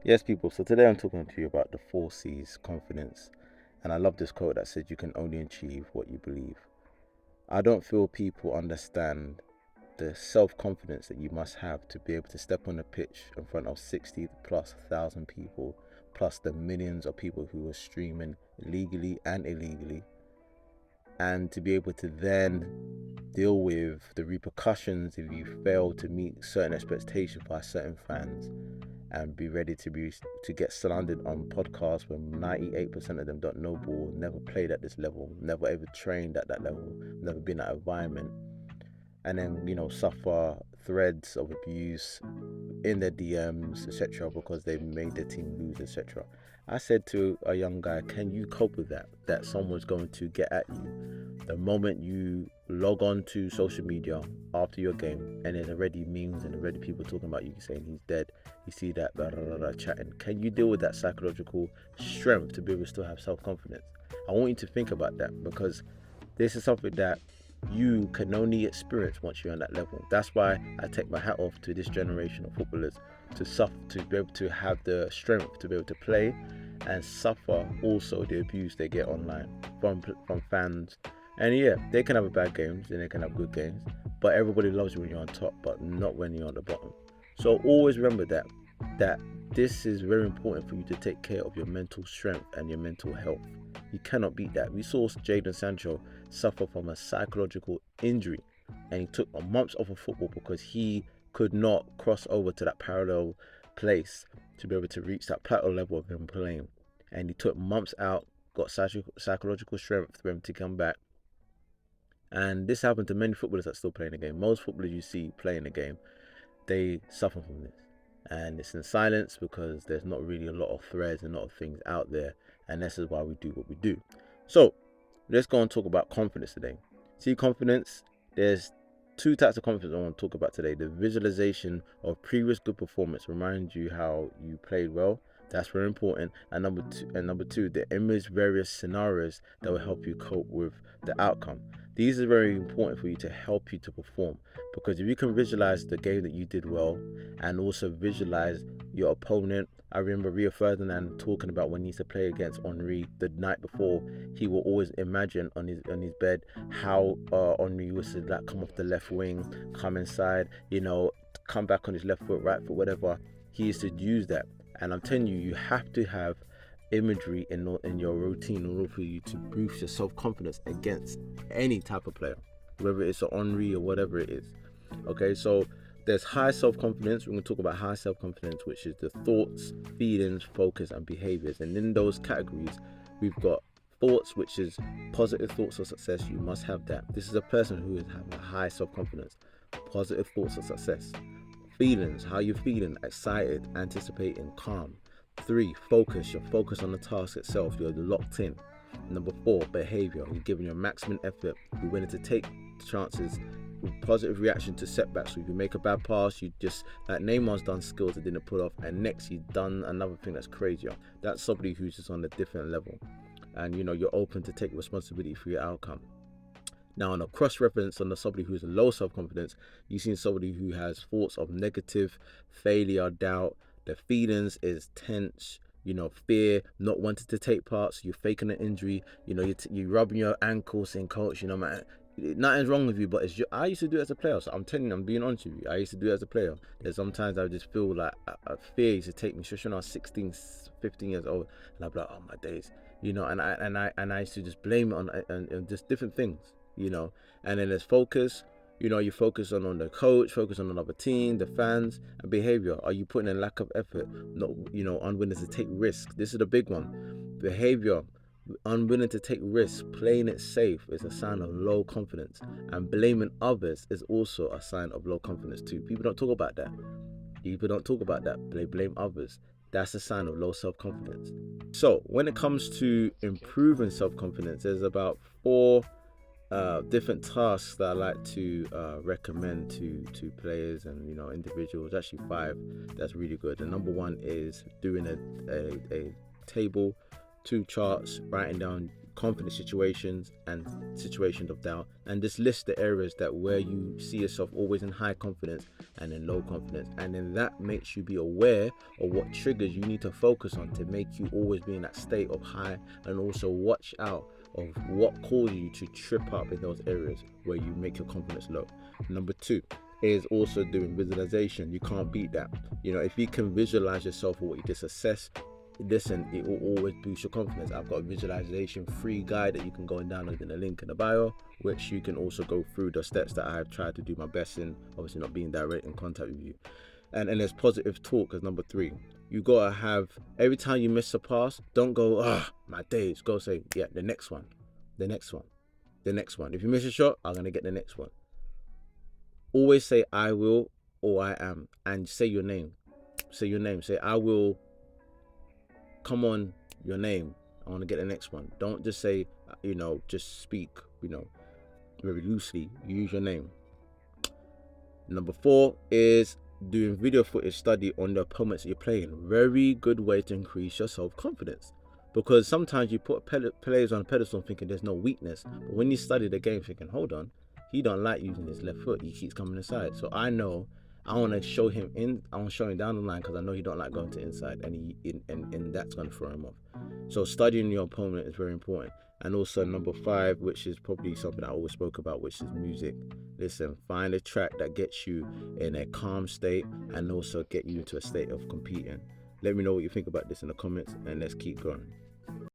Yes, people. So today I'm talking to you about the four C's confidence. And I love this quote that says you can only achieve what you believe. I don't feel people understand the self confidence that you must have to be able to step on the pitch in front of 60 plus thousand people, plus the millions of people who are streaming legally and illegally, and to be able to then deal with the repercussions if you fail to meet certain expectations by certain fans and be ready to get slandered on podcasts when 98% of them don't know ball, never played at this level, never ever trained at that level, never been in that environment, and then suffer threads of abuse in their DMs, etc., because they made their team lose, etc. I said to a young guy, can you cope with that? That someone's going to get at you the moment you log on to social media after your game, and there's already memes and already people talking about you saying he's dead. You see that blah, blah, blah, blah, chatting. Can you deal with that psychological strength to be able to still have self confidence? I want you to think about that, because this is something that you can only experience once you're on that level. That's why I take my hat off to this generation of footballers to suffer, to be able to have the strength to be able to play and suffer also the abuse they get online from fans. And yeah, they can have bad games and they can have good games, but everybody loves you when you're on top, but not when you're on the bottom. So always remember that this is very important for you to take care of your mental strength and your mental health. You cannot beat that. We saw Jadon Sancho suffer from a psychological injury, and he took months off of football because he could not cross over to that parallel place to be able to reach that plateau level of him playing. And he took months out, got psychological strength for him to come back. And this happened to many footballers that still play in the game. Most footballers you see playing the game, they suffer from this. And it's in silence because there's not really a lot of threads and a lot of things out there. And this is why we do what we do. So let's go and talk about confidence today. See, confidence, there's two types of confidence I want to talk about today. The visualization of previous good performance reminds you how you played well. That's very important. And number two, the image various scenarios that will help you cope with the outcome. These are very important for you to help you to perform, because if you can visualize the game that you did well and also visualize your opponent. I remember Rio Ferdinand talking about when he used to play against Henri the night before. He will always imagine on his bed how Henri was to like come off the left wing, come inside, come back on his left foot, right foot, whatever. He used to use that, and I'm telling you, you have to have imagery in your routine in order for you to boost your self confidence against any type of player, whether it's an Henri or whatever it is. Okay, so there's high self-confidence. We're going to talk about high self-confidence, which is the thoughts, feelings, focus, and behaviors. And in those categories, we've got thoughts, which is positive thoughts of success. You must have that. This is a person who is having a high self-confidence. Positive thoughts of success. Feelings, how you're feeling, excited, anticipating, calm. 3, focus. You're focused on the task itself. You're locked in. Number 4, behavior. You're giving your maximum effort. You're willing to take chances with positive reaction to setbacks. So if you make a bad pass, you just, like Neymar's done skills that didn't pull off, and next he's done another thing that's crazier. That's somebody who's just on a different level, and you're open to take responsibility for your outcome. Now, on a cross reference on somebody who's low self confidence, you've seen somebody who has thoughts of negative, failure, doubt. Their feelings is tense, fear, not wanting to take part. So you're faking an injury. You're rubbing your ankle, saying, "Coach, man, nothing's wrong with you." But I used to do it as a player. So I'm telling you, I'm being honest with you. I used to do it as a player. There's sometimes I just feel like a fear used to take me, especially when I was 16, 15 years old, and I'd be like, "Oh my days," and I used to just blame it on just different things. And then there's focus. You focus on the coach, focus on another team, the fans, and behavior. Are you putting in lack of effort? Not, unwilling to take risks. This is the big one. Behavior, unwilling to take risks, playing it safe is a sign of low confidence, and blaming others is also a sign of low confidence too. People don't talk about that. They blame others. That's a sign of low self-confidence. So when it comes to improving self-confidence, there's about 4 different tasks that I like to recommend to players and individuals. Actually 5. That's really good. And number 1 is doing a table, 2 charts, writing down confident situations and situations of doubt, and just list the areas that where you see yourself always in high confidence and in low confidence, and then that makes you be aware of what triggers you need to focus on to make you always be in that state of high, and also watch out of what causes you to trip up in those areas where you make your confidence low. Number 2 is also doing visualization. You can't beat that. If you can visualize yourself or what you just assess, listen, it will always boost your confidence. I've got a visualization free guide that you can go and download in the link in the bio, which you can also go through the steps that I've tried to do my best in, obviously not being direct in contact with you. And there's positive talk as number 3. You gotta have, every time you miss a pass, don't go, my days. Go say, yeah, the next one. If you miss a shot, I'm gonna get the next one. Always say I will or I am, and say your name. Say I will. Come on, your name. I want to get the next one. Don't just say, just speak, very loosely. Use your name. Number 4 is doing video footage study on the opponents you're playing. Very good way to increase your self-confidence. Because sometimes you put players on a pedestal thinking there's no weakness. But when you study the game thinking, hold on, he don't like using his left foot. He keeps coming inside. So I know I want to show him down the line because I know he don't like going to inside, and that's going to throw him off. So studying your opponent is very important. And also number 5, which is probably something I always spoke about, which is music. Listen, find a track that gets you in a calm state and also get you into a state of competing. Let me know what you think about this in the comments, and let's keep going.